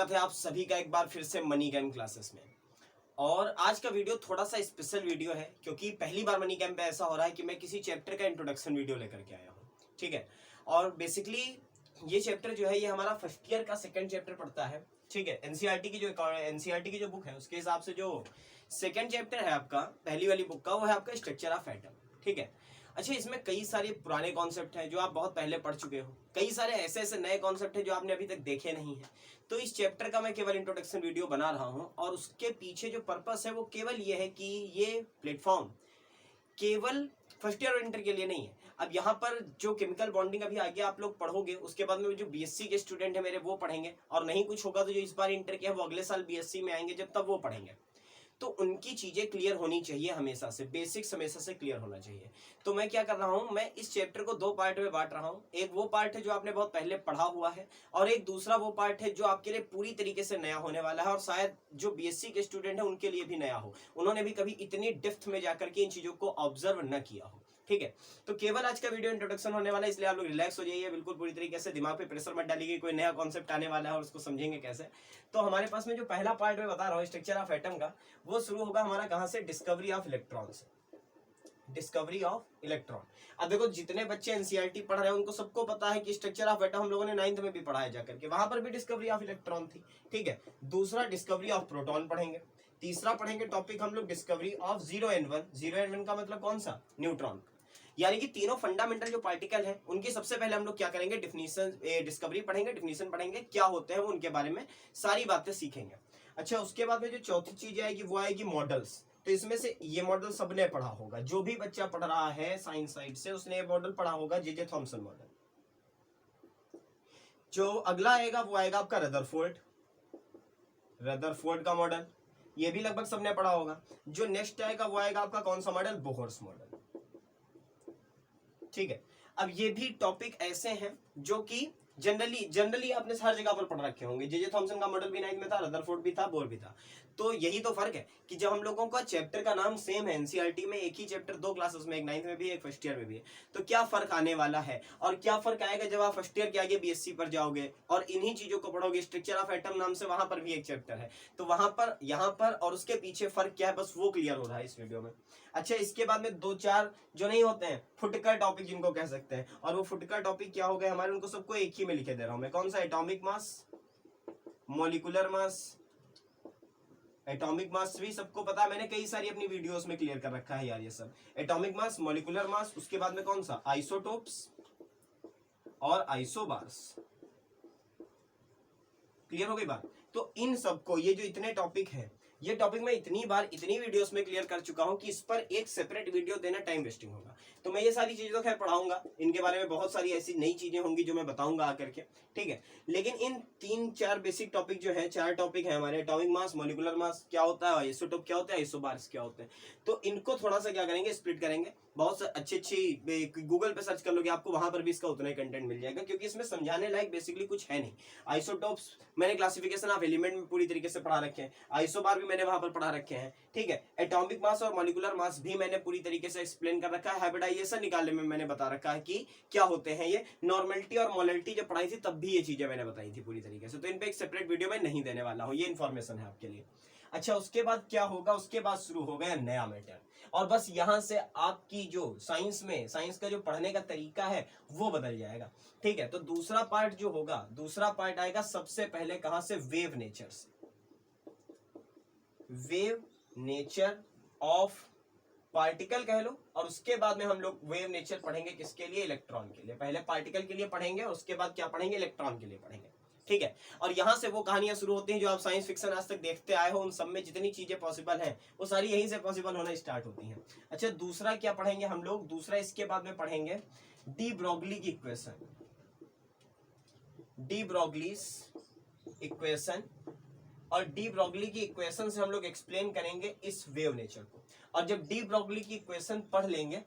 स्वागत है आप सभी का एक बार फिर से मनी गेम क्लासेस में। और आज का वीडियो थोड़ा सा स्पेशल वीडियो है क्योंकि पहली बार मनी गेम पे ऐसा हो रहा है कि मैं किसी चैप्टर का इंट्रोडक्शन वीडियो लेकर के आया हूँ। ठीक है, और बेसिकली ये चैप्टर जो है ये हमारा फर्स्ट ईयर का सेकंड चैप्टर पड़ता है। ठीक है, एनसीईआरटी की जो बुक है उसके हिसाब से जो सेकंड चैप्टर है आपका पहली वाली बुक का वो है आपका स्ट्रक्चर ऑफ एटम। ठीक है, अच्छा, इसमें कई सारे पुराने कॉन्सेप्ट हैं जो आप बहुत पहले पढ़ चुके हो, कई सारे ऐसे ऐसे नए कॉन्सेप्ट हैं जो आपने अभी तक देखे नहीं हैं। तो इस चैप्टर का मैं केवल इंट्रोडक्शन वीडियो बना रहा हूं और उसके पीछे जो पर्पस है वो केवल ये है कि ये प्लेटफॉर्म केवल फर्स्ट ईयर और इंटर के लिए नहीं है। अब यहाँ पर जो केमिकल बॉन्डिंग अभी आगे आप लोग पढ़ोगे उसके बाद में जो बीएससी के स्टूडेंट है मेरे वो पढ़ेंगे, और नहीं कुछ होगा तो जो इस बार इंटर के है वो अगले साल बीएससी में आएंगे जब तब वो पढ़ेंगे। तो उनकी चीजें क्लियर होनी चाहिए, हमेशा से बेसिक्स हमेशा से क्लियर होना चाहिए। तो मैं क्या कर रहा हूं, मैं इस चैप्टर को दो पार्ट में बांट रहा हूं। एक वो पार्ट है जो आपने बहुत पहले पढ़ा हुआ है, और एक दूसरा वो पार्ट है जो आपके लिए पूरी तरीके से नया होने वाला है, और शायद जो बीएससी के स्टूडेंट है उनके लिए भी नया हो, उन्होंने भी कभी इतनी डेप्थ में जाकर के इन चीजों को ऑब्जर्व न किया हो। ठीक है, तो केवल आज का वीडियो इंट्रोडक्शन होने वाला है, इसलिए आप लोग रिलैक्स हो जाइए, बिल्कुल पूरी तरीके से दिमाग पे प्रेशर मत डालिए, कोई नया कॉन्सेप्ट आने वाला है और उसको समझेंगे कैसे। तो हमारे पास में जो पहला पार्ट मैं बता रहा हूँ स्ट्रक्चर ऑफ एटम का, वो शुरू होगा हमारा कहाँ से, डिस्कवरी ऑफ इलेक्ट्रॉन से। Discovery of electron. अब देखो जितने बच्चे एनसीईआरटी पढ़ रहे हैं उनको सबको पता है कि स्ट्रक्चर ऑफ एटम हम लोगों ने 9th में भी पढ़ा है जाकर के, वहां पर भी डिस्कवरी ऑफ इलेक्ट्रॉन थी। ठीक है, दूसरा डिस्कवरी ऑफ प्रोटॉन पढ़ेंगे, तीसरा पढ़ेंगे टॉपिक हम लोग डिस्कवरी ऑफ 0 and 1। 0 and 1 का मतलब कौन सा, न्यूट्रॉन। यानी कि तीनों फंडामेंटल जो पार्टिकल है उनकी सबसे पहले हम लोग क्या करेंगे, डिफिनीशन डिस्कवरी पढ़ेंगे, डिफिनीशन पढ़ेंगे, क्या होते हैं उनके बारे में सारी बातें सीखेंगे। अच्छा, उसके बाद में जो चौथी चीज आएगी वो आएगी मॉडल्स। तो इसमें से ये मॉडल सबने पढ़ा होगा, जो भी बच्चा पढ़ रहा है साइंस साइड से उसने ये मॉडल पढ़ा होगा, जे थॉमसन मॉडल। जो अगला आएगा वो आएगा आपका रदरफोर्ड का मॉडल, ये भी लगभग सबने पढ़ा होगा। जो नेक्स्ट आएगा वो आएगा आपका कौन सा मॉडल, बोहर्स मॉडल। ठीक है, अब ये भी टॉपिक ऐसे हैं जो कि जनरली आपने हर जगह पर पढ़ रखे होंगे। जे थॉमसन का मॉडल भी 9th में था, रदरफोर्ड भी था, बोर भी था। तो यही तो फर्क है कि जब हम लोगों का चैप्टर का नाम सेम है एनसीईआरटी में, एक ही चैप्टर दो क्लासेस में, एक 9th में भी एक फर्स्ट ईयर में भी है, तो क्या फर्क आने वाला है और क्या फर्क आएगा जब आप फर्स्ट ईयर के आगे बीएससी पर जाओगे और इन्हीं चीजों को पढ़ोगे। स्ट्रक्चर ऑफ एटम नाम से वहां पर भी एक चैप्टर है, तो वहां पर, यहाँ पर और उसके पीछे फर्क क्या है, बस वो क्लियर हो रहा है इस वीडियो में। अच्छा, इसके बाद में दो चार जो नहीं होते हैं फुटकर टॉपिक जिनको कह सकते हैं, और वो फुटकर टॉपिक क्या हो गए हमारे, उनको सबको एक ही में लिखे दे रहा हूं मैं। कौन सा, atomic mass, molecular mass. Atomic mass भी सबको पता है, मैंने कई सारी अपनी वीडियोस में क्लियर कर रखा है यार ये सब। एटॉमिक मास, मॉलिक्यूलर मास, उसके बाद में कौन सा, आइसोटोप्स और आइसोबार्स। क्लियर हो गई बात। तो इन सबको, ये जो इतने टॉपिक हैं, ये टॉपिक मैं इतनी बार इतनी वीडियोस में क्लियर कर चुका हूं कि इस पर एक सेपरेट वीडियो देना टाइम वेस्टिंग होगा। तो मैं ये सारी चीजें तो खैर पढ़ाऊंगा, इनके बारे में बहुत सारी ऐसी नई चीजें होंगी जो मैं बताऊंगा आकर के। ठीक है, लेकिन इन 3-4 बेसिक टॉपिक जो है, 4 टॉपिक है हमारे, एटॉमिक मास, मॉलिक्यूलर मास क्या होता है, आइसोटोप क्या होता है, आइसोबार्स क्या होते हैं, तो इनको थोड़ा सा क्या करेंगे, स्प्लिट करेंगे। बहुत अच्छी गूगल पे सर्च कर लोगे आपको वहां पर भी इसका उतना ही कंटेंट मिल जाएगा, क्योंकि इसमें समझाने लायक बेसिकली कुछ है नहीं। आइसोटोप्स मैंने क्लासिफिकेशन ऑफ एलिमेंट में पूरी तरीके से पढ़ा रखे हैं, आइसोबार भी मैंने वहां पर पढ़ा रखे हैं। ठीक है, एटॉमिक मास और मॉलिक्यूलर मास भी मैंने पूरी तरीके से एक्सप्लेन कर रखा है। हाइब्रिडाइजेशन निकालने में मैंने बता रखा है कि क्या होते हैं ये। नॉर्मलिटी और मोलैलिटी जब पढ़ाई थी तब भी ये चीजें मैंने बताई थी पूरी तरीके से, तो इन पे एक सेपरेट वीडियो मैं नहीं देने वाला हूं, ये इन्फॉर्मेशन है आपके लिए। अच्छा, उसके बाद क्या होगा, उसके बाद शुरू हो गया नया मैटर, और बस यहां से आपकी जो साइंस का जो पढ़ने का तरीका है वो बदल जाएगा। ठीक है, तो दूसरा पार्ट जो होगा, दूसरा पार्ट आएगा सबसे पहले कहां से, वेव नेचर से। वेव नेचर ऑफ पार्टिकल कह लो, और उसके बाद में हम लोग वेव नेचर पढ़ेंगे किसके लिए, इलेक्ट्रॉन के लिए। पहले पार्टिकल के लिए पढ़ेंगे और उसके बाद क्या पढ़ेंगे, इलेक्ट्रॉन के लिए पढ़ेंगे। ठीक है, और यहां से वो कहानियां शुरू होती हैं जो आप साइंस फिक्शन आज तक देखते आए हो, उन सब में जितनी चीजें पॉसिबल हैं वो सारी यहीं से पॉसिबल होना स्टार्ट होती हैं। अच्छा, दूसरा क्या पढ़ेंगे हम लोग, दूसरा इसके बाद में पढ़ेंगे डी ब्रोगली की इक्वेशन। डी ब्रोगलीज इक्वेशन, और डी ब्रोगली की इक्वेशन से हम लोग एक्सप्लेन करेंगे इस वेव नेचर को। और जब डी ब्रोगली की इक्वेशन पढ़ लेंगे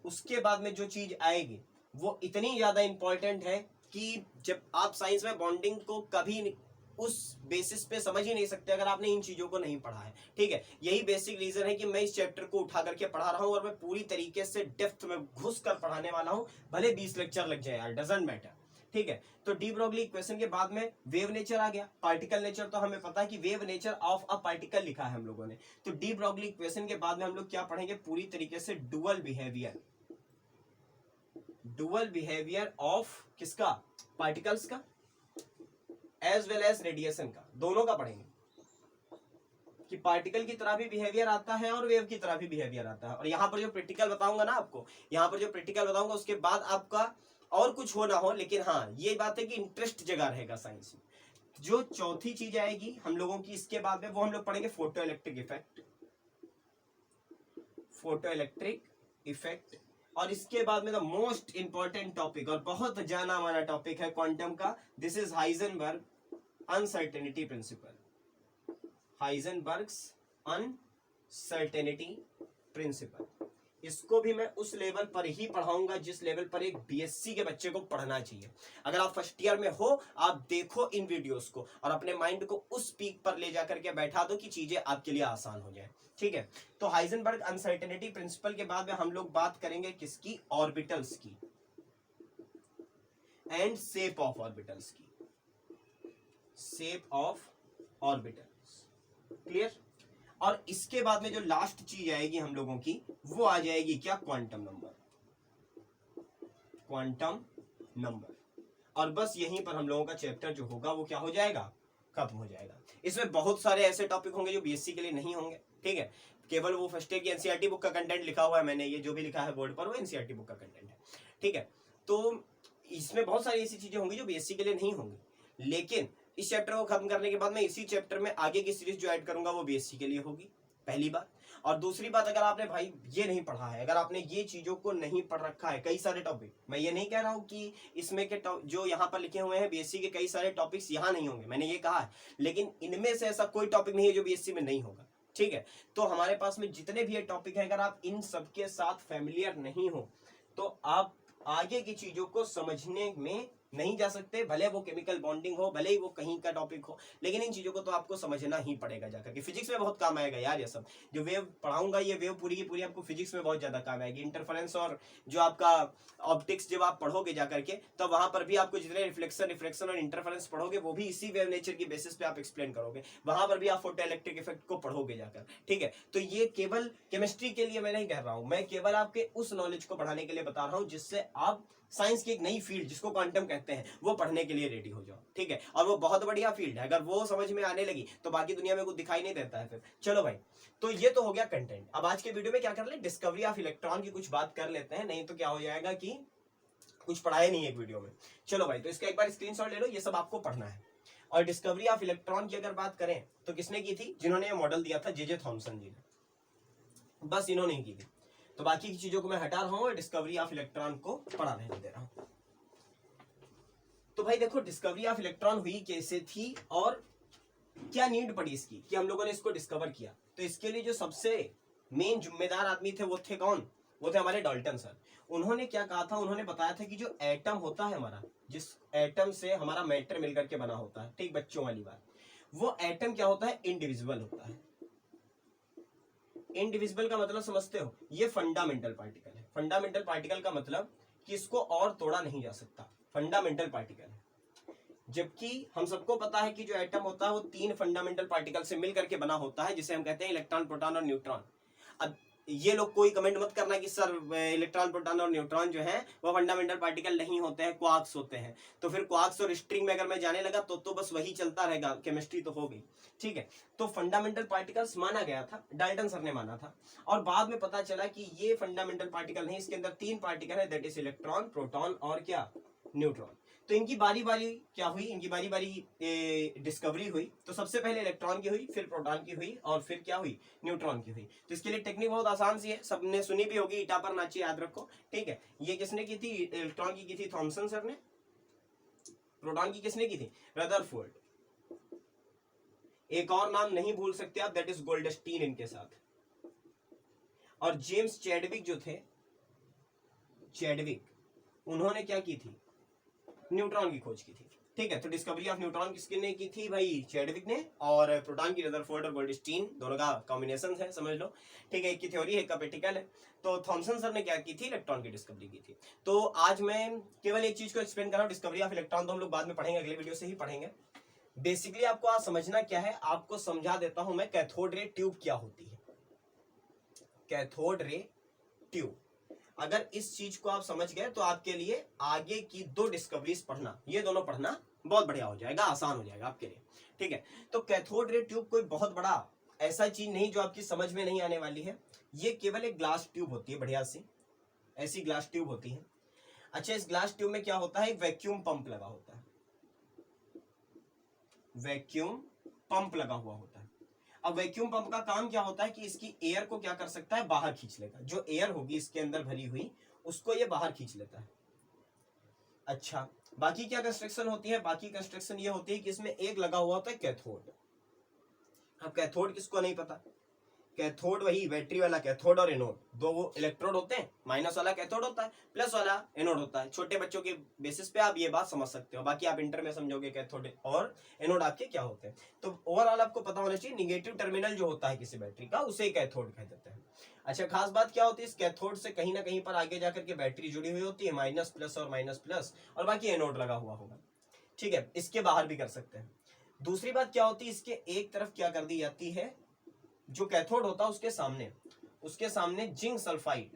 उसके बाद में जो चीज आएगी वो इतनी ज्यादा इंपॉर्टेंट है कि जब आप साइंस में बॉन्डिंग को कभी उस बेसिस पे समझ ही नहीं सकते अगर आपने इन चीजों को नहीं पढ़ा है। ठीक है, यही बेसिक रीजन है कि मैं इस चैप्टर को उठा करके पढ़ा रहा हूं और मैं पूरी तरीके से डेप्थ में घुस कर पढ़ाने वाला हूं, भले 20 लेक्चर लग जाए यार, डजंट मैटर। ठीक है। तो डी ब्रोगली इक्वेशन के बाद में वेव नेचर आ गया, पार्टिकल नेचर तो हमें पता है कि wave nature of a particle लिखा है हम लोगों ने। तो डी ब्रोगली इक्वेशन के बाद में हम लोग क्या पढ़ेंगे पूरी तरीके से डुअल बिहेवियर ऑफ किसका, पार्टिकल्स का एज वेल एज रेडिएशन का, दोनों का पढ़ेंगे कि पार्टिकल की तरह भी बिहेवियर आता है और वेव की तरह भी बिहेवियर आता है। और यहाँ पर जो प्रैक्टिकल बताऊंगा ना आपको, यहाँ पर जो प्रैक्टिकल बताऊंगा उसके बाद आपका और कुछ हो ना हो, लेकिन हाँ ये बात है कि इंटरेस्ट जगा रहेगा साइंस में। जो चौथी चीज आएगी हम लोगों की इसके बाद में, वो हम लोग पढ़ेंगे फोटो इलेक्ट्रिक इफेक्ट। और इसके बाद में द मोस्ट इंपॉर्टेंट टॉपिक और बहुत जाना माना टॉपिक है क्वांटम का, this is Heisenberg uncertainty principle, Heisenberg's uncertainty principle. इसको भी मैं उस लेवल पर ही पढ़ाऊंगा जिस लेवल पर एक बीएससी के बच्चे को पढ़ना चाहिए। अगर आप फर्स्ट ईयर में हो, आप देखो इन वीडियोस को और अपने माइंड को उस पीक पर ले जाकर के बैठा दो कि चीजें आपके लिए आसान हो जाए, ठीक है। तो हाइजेनबर्ग अनसर्टेनिटी प्रिंसिपल के बाद में हम लोग बात करेंगे किसकी, ऑर्बिटल्स की एंड शेप ऑफ ऑर्बिटल्स की, शेप ऑफ ऑर्बिटल्स, क्लियर। और इसके बाद में जो लास्ट चीज आएगी हम लोगों की, वो आ जाएगी क्या, क्वांटम नंबर। और बस यहीं पर हम लोगों का चैप्टर जो होगा वो क्या हो जाएगा, खत्म हो जाएगा। इसमें बहुत सारे ऐसे टॉपिक होंगे जो बीएससी के लिए नहीं होंगे, ठीक है। केवल वो फर्स्ट ईयर की एनसीईआरटी बुक का कंटेंट लिखा हुआ है मैंने, ये जो भी लिखा है बोर्ड पर वो एनसीईआरटी बुक का कंटेंट है, ठीक है। तो इसमें बहुत सारी ऐसी चीजें होंगी जो बीएससी के लिए नहीं होंगी, लेकिन इस चैप्टर को खत्म करने के बाद मैं इसी चैप्टर में आगे की सीरीज जो ऐड करूंगा वो बीएससी के लिए होगी, पहली बात। और दूसरी बात, अगर आपने भाई ये नहीं पढ़ा है, अगर आपने ये चीजों को नहीं पढ़ रखा है, कई सारे टॉपिक, मैं ये नहीं कह रहा हूं कि इसमें के जो यहाँ पर लिखे हुए हैं बीएससी के कई सारे टॉपिक्स यहाँ नहीं होंगे, मैंने ये कहा है, लेकिन इनमें से ऐसा कोई टॉपिक नहीं है जो बीएससी में नहीं होगा, ठीक है। तो हमारे पास में जितने भी ये टॉपिक है, अगर आप इन सबके साथ फैमिलियर नहीं हो तो आप आगे की चीजों को समझने में नहीं जा सकते। भले वो केमिकल बॉन्डिंग हो, भले ही वो कहीं का टॉपिक हो, लेकिन इन चीजों को तो आपको समझना ही पड़ेगा जाकर के। फिजिक्स में बहुत काम आएगा यार, ये सब जो वेव पढ़ाऊंगा, ये वेव पूरी की पूरी आपको फिजिक्स में बहुत ज्यादा काम आएगी। इंटरफेरेंस और जो आपका ऑप्टिक्स जब आप पढ़ोगे जाकर के, तब वहां पर भी आपको जितने रिफ्लेक्शन और इंटरफेरेंस पढ़ोगे वो भी इसी वेव नेचर की बेसिस पे आप एक्सप्लेन करोगे, वहां पर भी आप फोटो इलेक्ट्रिक इफेक्ट को पढ़ोगे जाकर, ठीक है। तो ये केवल केमिस्ट्री के लिए मैं नहीं कह रहा हूं, मैं केवल आपके उस नॉलेज को बढ़ाने के लिए बता रहा हूं जिससे आप साइंस की एक नई फील्ड जिसको क्वांटम कहते हैं वो पढ़ने के लिए रेडी हो जाओ, ठीक है। और वो बहुत बढ़िया फील्ड है, अगर वो समझ में आने लगी तो बाकी दुनिया में कुछ दिखाई नहीं देता है फिर। चलो भाई, तो ये तो हो गया कंटेंट। अब आज के वीडियो में क्या कर ले, डिस्कवरी ऑफ इलेक्ट्रॉन की कुछ बात कर लेते हैं, नहीं तो क्या हो जाएगा कि कुछ पढ़ाया नहीं एक वीडियो में। चलो भाई, तो इसका एक बार स्क्रीनशॉट ले लो, ये सब आपको पढ़ना है। और डिस्कवरी ऑफ इलेक्ट्रॉन की अगर बात करें तो किसने की थी, जिन्होंने ये मॉडल दिया था, जे थॉमसन जी ने, बस इन्होंने की थी। तो बाकी की चीजों को मैं हटा रहा हूं और डिस्कवरी ऑफ इलेक्ट्रॉन को पढ़ा रहने दे रहा हूं। तो भाई देखो, डिस्कवरी ऑफ इलेक्ट्रॉन हुई कैसे थी और क्या नीड पड़ी इसकी कि हम लोगों ने इसको डिस्कवर किया। तो इसके लिए जो सबसे मेन जिम्मेदार आदमी थे वो थे कौन, वो थे हमारे डाल्टन सर। उन्होंने क्या कहा था, उन्होंने बताया था कि जो एटम होता है हमारा, जिस एटम से हमारा मैटर मिलकर के बना होता है, ठीक बच्चों वाली बात, वो एटम क्या होता है, इंडिविजुअल होता है। इंडिविजुअल का मतलब समझते हो, ये फंडामेंटल पार्टिकल है। फंडामेंटल पार्टिकल का मतलब कि इसको और तोड़ा नहीं जा सकता, फंडामेंटल पार्टिकल है। जबकि हम सबको पता है कि जो एटम होता है वो 3 फंडामेंटल पार्टिकल से मिलकर के बना होता है, जिसे हम कहते हैं इलेक्ट्रॉन, प्रोटॉन और न्यूट्रॉन। अब ये लोग कोई कमेंट मत करना कि सर इलेक्ट्रॉन, प्रोटॉन और न्यूट्रॉन जो है वो फंडामेंटल पार्टिकल नहीं होते हैं, क्वार्क्स होते हैं। तो फिर क्वार्क्स और स्ट्रिंग में अगर मैं जाने लगा तो बस वही चलता रहेगा, केमिस्ट्री तो हो गई, ठीक है। तो फंडामेंटल पार्टिकल्स माना गया था, डाल्टन सर ने माना था, और बाद में पता चला कि ये फंडामेंटल पार्टिकल नहीं, इसके अंदर 3 पार्टिकल है, दैट इज इलेक्ट्रॉन, प्रोटॉन और क्या, न्यूट्रॉन। तो इनकी बारी बारी क्या हुई, इनकी बारी बारी डिस्कवरी हुई। तो सबसे पहले इलेक्ट्रॉन की हुई, फिर प्रोटॉन की हुई, और फिर क्या हुई, न्यूट्रॉन की हुई। तो इसके लिए टेक्निक बहुत आसान सी है, सबने सुनी भी होगी, ईटा पर नाची, याद रखो, ठीक है। ये किसने की थी, इलेक्ट्रॉन की थी थॉमसन सर ने, प्रोटॉन की किसने की थी, रदरफोर्ड। एक और नाम नहीं भूल सकते आप, दैट इज गोल्डस्टीन इनके साथ। और जेम्स चैडविक जो थे, चैडविक, उन्होंने क्या की थी, न्यूट्रॉन की खोज की थी। ठीक है। तो डिस्कवरी ऑफ न्यूट्रॉन किसने की थी भाई? चैडविक ने। और प्रोटॉन की रदरफोर्ड और गोल्डस्टीन, दोनों का कॉम्बिनेशन है, समझ लो। ठीक है, एक की थ्योरी है, एक का प्रैक्टिकल है। तो थॉमसन सर ने क्या की थी? इलेक्ट्रॉन की डिस्कवरी की थी। तो आज मैं केवल एक चीज को एक्सप्लेन कर रहा हूँ, डिस्कवरी ऑफ इलेक्ट्रॉन तो हम लोग बाद में पढ़ेंगे, अगले वीडियो से ही पढ़ेंगे। बेसिकली आपको आज समझना क्या है, आपको समझा देता हूं मैं कैथोड रे ट्यूब क्या होती है। कैथोड रे ट्यूब, अगर इस चीज को आप समझ गए तो आपके लिए आगे की 2 डिस्कवरीज पढ़ना, ये दोनों पढ़ना बहुत बढ़िया हो जाएगा, आसान हो जाएगा आपके लिए। ठीक है, तो कैथोड रे ट्यूब कोई बहुत बड़ा ऐसा चीज नहीं जो आपकी समझ में नहीं आने वाली है। ये केवल एक ग्लास ट्यूब होती है, बढ़िया सी ऐसी ग्लास ट्यूब होती है। अच्छा, इस ग्लास ट्यूब में क्या होता है? एक वैक्यूम पंप लगा होता है, वैक्यूम पंप लगा हुआ होता है। अब वैक्यूम पंप का काम क्या होता है कि इसकी एयर को क्या कर सकता है? बाहर खींच लेगा। जो एयर होगी इसके अंदर भरी हुई, उसको ये बाहर खींच लेता है। अच्छा, बाकी क्या कंस्ट्रक्शन होती है? बाकी कंस्ट्रक्शन ये होती है कि इसमें एक लगा हुआ होता है कैथोड। अब कैथोड किसको नहीं पता? कैथोड वही बैटरी वाला कैथोड और एनोड, दो वो इलेक्ट्रोड होते हैं। माइनस वाला कैथोड होता है, प्लस वाला एनोड होता है। छोटे बच्चों के बेसिस पे आप ये बात समझ सकते हो, बाकी आप इंटर में समझोगे कैथोड और एनोड आपके क्या होते हैं। तो ओवरऑल आपको पता होना चाहिए, निगेटिव टर्मिनल जो होता है किसी बैटरी का, उसे कैथोड कह देते हैं। अच्छा, खास बात क्या होती है? इस कैथोड से कहीं ना कहीं पर आगे जाकर के बैटरी जुड़ी हुई होती है, माइनस प्लस और माइनस प्लस, और बाकी एनोड लगा हुआ होगा। ठीक है, इसके बाहर भी कर सकते हैं। दूसरी बात क्या होती है? इसके एक तरफ क्या कर दी जाती है? जो कैथोड होता है उसके सामने जिंक सल्फाइड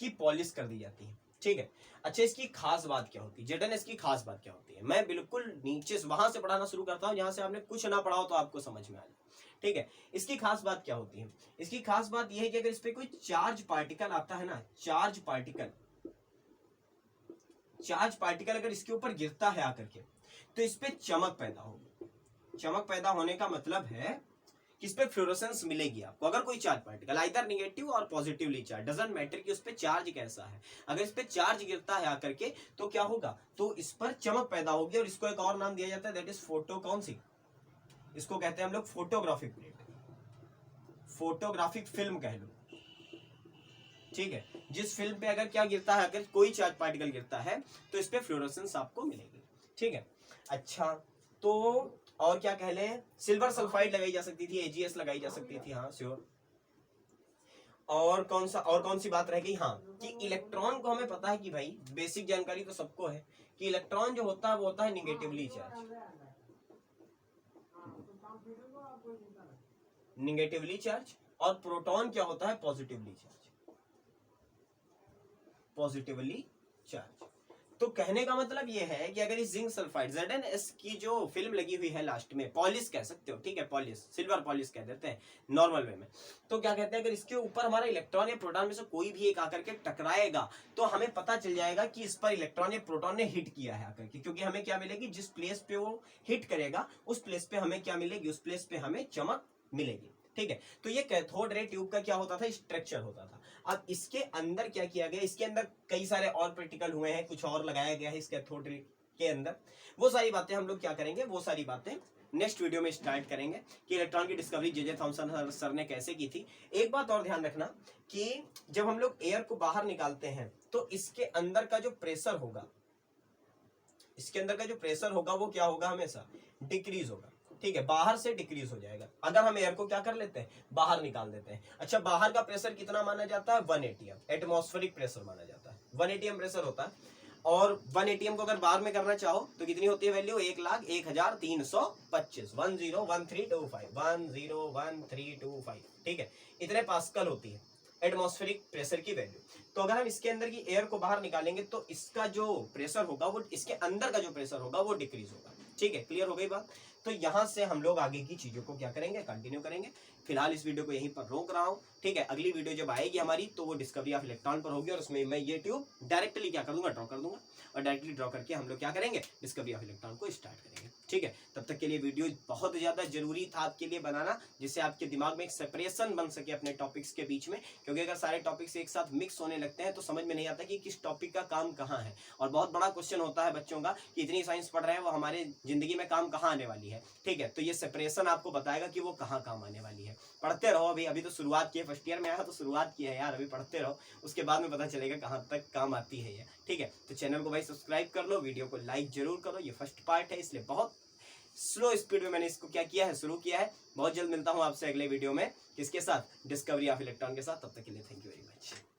की पॉलिश कर दी जाती है। ठीक है। अच्छा, इसकी खास बात क्या होती है? जेडएनएस की खास बात क्या होती है? मैं बिल्कुल नीचे वहां से पढ़ाना शुरू करता हूं जहां से आपने कुछ ना पढ़ा हो तो आपको समझ में आ जाए। ठीक है, इसकी खास बात क्या होती है? इसकी खास बात यह है कि अगर इस पे कोई चार्ज पार्टिकल आता है ना, चार्ज पार्टिकल अगर इसके ऊपर गिरता है आकर के, तो इस पे चमक पैदा होगी। चमक पैदा होने का मतलब है इस पे फ्लोरोसेंस मिलेगी आपको। अगर कोई चार्ज पार्टिकल आइदर नेगेटिव और पॉजिटिवली चार्ज, डजंट मैटर कि उस पे चार्ज कैसा है, अगर इस पे चार्ज गिरता है आकर के तो क्या होगा? तो इस पर चमक पैदा होगी। और इसको एक और नाम दिया जाता है, दैट इज फोटो, कौन सी? इसको कहते हैं हम लोग फोटोग्राफिक प्लेट, फोटोग्राफिक फिल्म कह लो। ठीक है, जिस फिल्म पे अगर क्या गिरता है, अगर कोई चार्ज पार्टिकल गिरता है तो इस पे फ्लोरोसेंस आपको मिलेगी। ठीक है। अच्छा, तो और क्या कह लें? सिल्वर सल्फाइड लगाई जा सकती थी, एजीएस लगाई जा सकती थी, हाँ श्योर। और कौन सी बात रह गई? हाँ, कि इलेक्ट्रॉन को हमें पता है कि भाई बेसिक जानकारी तो सबको है कि इलेक्ट्रॉन जो होता है वो होता है निगेटिवली चार्ज, और प्रोटॉन क्या होता है? Positively charge. तो कहने का मतलब ये है कि अगर इस जिंक सल्फाइड ZnS की जो फिल्म लगी हुई है लास्ट में, पॉलिश कह सकते हो, ठीक है, पॉलिश, सिल्वर पॉलिश कह देते हैं नॉर्मल वे में। तो क्या कहते हैं? अगर इसके ऊपर हमारा इलेक्ट्रॉन या प्रोटॉन में से कोई भी एक आकर के टकराएगा तो हमें पता चल जाएगा कि इस पर इलेक्ट्रॉन या प्रोटॉन ने हिट किया है आकर के, क्योंकि हमें क्या मिलेगी? जिस प्लेस पे वो हिट करेगा उस प्लेस पे हमें क्या मिलेगी? उस प्लेस पे हमें चमक मिलेगी। ठीक है, तो ये कैथोड रे ट्यूब का क्या होता था? स्ट्रक्चर होता था। अब इसके अंदर क्या किया गया? इसके अंदर कई सारे और प्रैक्टिकल हुए हैं, कुछ और लगाया गया है इस कैथोड रे के अंदर। वो सारी बातें हम लोग क्या करेंगे? वो सारी बातें नेक्स्ट वीडियो में स्टार्ट करेंगे कि इलेक्ट्रॉन की डिस्कवरी जे थॉमसन सर ने कैसे की थी। एक बात और ध्यान रखना कि जब हम लोग एयर को बाहर निकालते हैं तो इसके अंदर का जो प्रेशर होगा वो क्या होगा? हमेशा डिक्रीज होगा। ठीक है, बाहर से डिक्रीज हो जाएगा अगर हम एयर को क्या कर लेते हैं? बाहर निकाल देते हैं। अच्छा, बाहर का प्रेशर कितना माना जाता है? 1 atm एटमॉस्फेरिक प्रेशर माना जाता है। 1 atm प्रेशर होता है, और 1 atm को अगर बाहर में करना चाहो तो कितनी होती है वैल्यू? 1,01,325 101325 ठीक है, इतने पास्कल होती है एटमॉस्फेरिक प्रेशर की वैल्यू। तो अगर हम इसके अंदर की एयर को बाहर निकालेंगे तो इसका जो प्रेशर होगा वो, इसके अंदर का जो प्रेशर होगा वो डिक्रीज होगा। ठीक है, क्लियर हो गई बात? तो यहां से हम लोग आगे की चीजों को क्या करेंगे? कंटिन्यू करेंगे। फिलहाल इस वीडियो को यहीं पर रोक रहा हूं। ठीक है, अगली वीडियो जब आएगी हमारी तो वो डिस्कवरी ऑफ इलेक्ट्रॉन पर होगी, और उसमें मैं ये ट्यूब डायरेक्टली क्या कर दूंगा? ड्रॉ कर दूंगा, और डायरेक्टली ड्रॉ करके हम लोग क्या करेंगे? डिस्कवरी ऑफ इलेक्ट्रॉन को स्टार्ट करेंगे। ठीक है, तब तक के लिए वीडियो बहुत ज्यादा जरूरी था आपके लिए बनाना, जिससे आपके दिमाग में एक सेपरेशन बन सके अपने टॉपिक्स के बीच में। क्योंकि अगर सारे टॉपिक्स एक साथ मिक्स होने लगते हैं तो समझ में नहीं आता कि किस टॉपिक का काम कहाँ है। और बहुत बड़ा क्वेश्चन होता है बच्चों का कि इतनी साइंस पढ़ रहे हैं, वो हमारे जिंदगी में काम कहाँ आने वाली है। है, ठीक है। तो ये सेपरेशन आपको बताएगा कि वो कहाँ काम आने वाली है। पढ़ते रहो, अभी तो शुरुआत की है, फर्स्ट ईयर में आया तो शुरुआत की है यार, अभी पढ़ते रहो, उसके बाद में पता चलेगा कहाँ तक काम आती है ये, ठीक है। तो चैनल को भाई सब्सक्राइब कर लो, वीडियो को लाइक जरूर करो। ये फर्स्ट पार्ट है, इसलिए बहुत स्लो स्पीड में मैंने इसको क्या किया है, शुरू किया है। बहुत जल्द मिलता हूँ आपसे अगले वीडियो में, किसके साथ, डिस्कवरी ऑफ इलेक्ट्रॉन के साथ। तब तक के लिए थैंक यू वेरी मच।